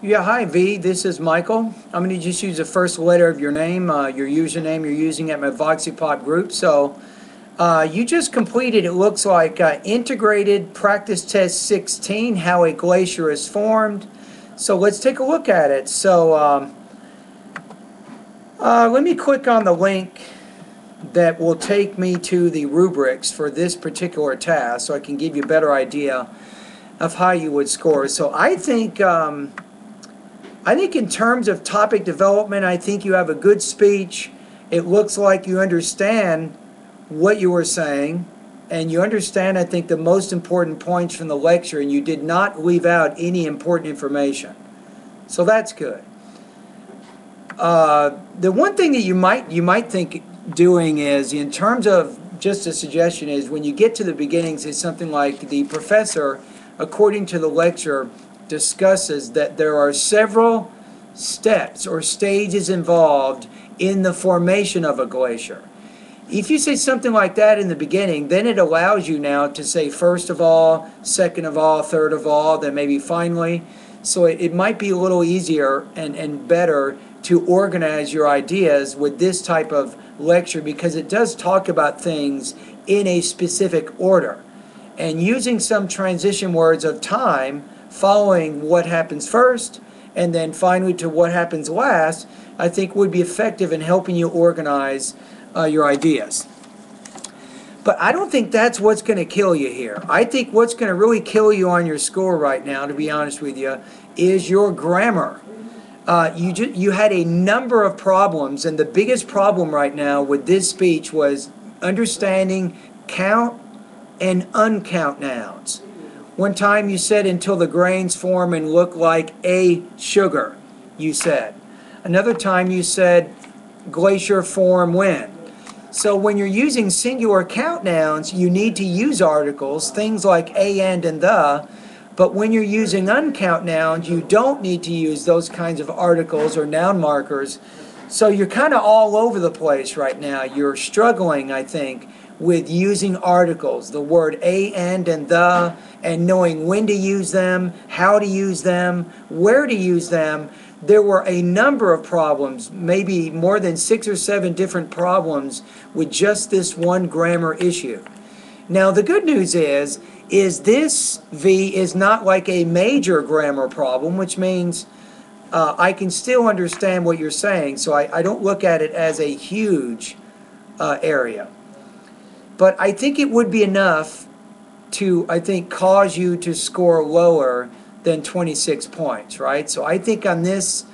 Yeah, hi V, this is Michael. I'm going to just use the first letter of your name, your username you're using at my VoxyPop group. So you just completed, it looks like, Integrated Practice Test 16, How a Glacier is Formed. So let's take a look at it. So let me click on the link that will take me to the rubrics for this particular task so I can give you a better idea of how you would score. So I think in terms of topic development, I think you have a good speech. It looks like you understand what you were saying, and you understand, I think, the most important points from the lecture, and you did not leave out any important information. So that's good. The one thing that you might think doing is, in terms of just a suggestion, is when you get to the beginnings, is something like the professor, according to the lecture, discusses that there are several steps or stages involved in the formation of a glacier. If you say something like that in the beginning, then it allows you now to say first of all, second of all, third of all, then maybe finally. So it might be a little easier and better to organize your ideas with this type of lecture, because it does talk about things in a specific order. And using some transition words of time following what happens first and then finally to what happens last, I think would be effective in helping you organize your ideas. But I don't think that's what's going to kill you here. I think what's going to really kill you on your score right now, to be honest with you, is your grammar. You had a number of problems, and the biggest problem right now with this speech was understanding count and uncount nouns. One time you said until the grains form and look like a sugar, you said. Another time you said glacier form when. So when you're using singular count nouns, you need to use articles, things like a, and the. But when you're using uncount nouns, you don't need to use those kinds of articles or noun markers. So you're kind of all over the place right now. You're struggling, I think, with using articles, the word a, and the, and knowing when to use them, how to use them, where to use them. There were a number of problems, maybe more than 6 or 7 different problems with just this one grammar issue. Now the good news is this V is not like a major grammar problem, which means I can still understand what you're saying, so I don't look at it as a huge area. But I think it would be enough to, I think, cause you to score lower than 26 points, right? So I think on this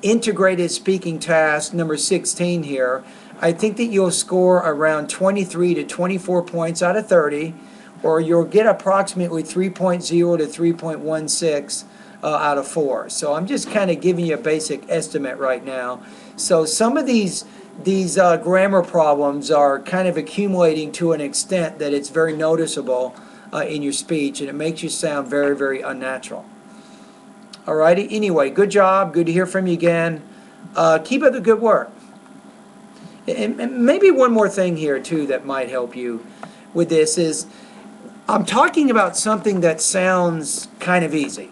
integrated speaking task, number 16 here, I think that you'll score around 23 to 24 points out of 30, or you'll get approximately 3.0 to 3.16 out of 4. So I'm just kind of giving you a basic estimate right now. So some of these grammar problems are kind of accumulating to an extent that it's very noticeable in your speech, and it makes you sound very, very unnatural. Alrighty, anyway, good job, good to hear from you again. Keep up the good work. And maybe one more thing here too that might help you with this is, I'm talking about something that sounds kind of easy.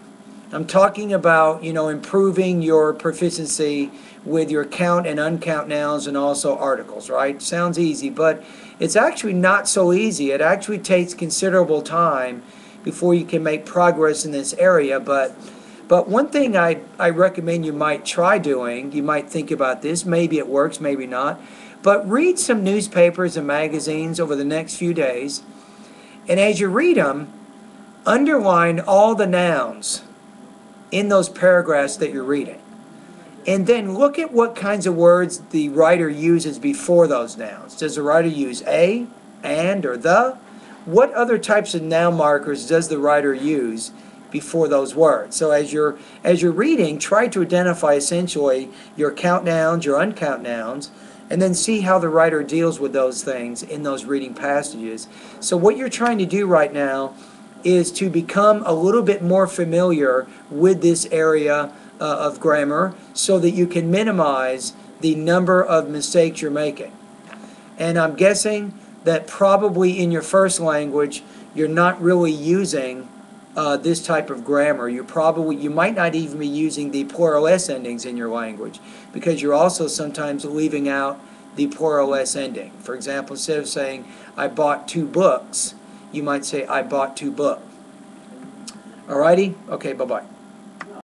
I'm talking about, improving your proficiency with your count and uncount nouns and also articles, right? Sounds easy, but it's actually not so easy. It actually takes considerable time before you can make progress in this area. But one thing I recommend you might try doing, you might think about this, maybe it works, maybe not, but read some newspapers and magazines over the next few days, and as you read them, underline all the nouns in those paragraphs that you're reading. And then look at what kinds of words the writer uses before those nouns. Does the writer use a, and, or the? What other types of noun markers does the writer use before those words? So as you're reading, try to identify essentially your count nouns, your uncount nouns, and then see how the writer deals with those things in those reading passages. So what you're trying to do right now is to become a little bit more familiar with this area of grammar so that you can minimize the number of mistakes you're making. And I'm guessing that probably in your first language you're not really using this type of grammar. You might not even be using the plural S endings in your language, because you're also sometimes leaving out the plural S ending. For example, instead of saying, I bought 2 books, you might say, I bought 2 books. Alrighty? Okay, bye-bye.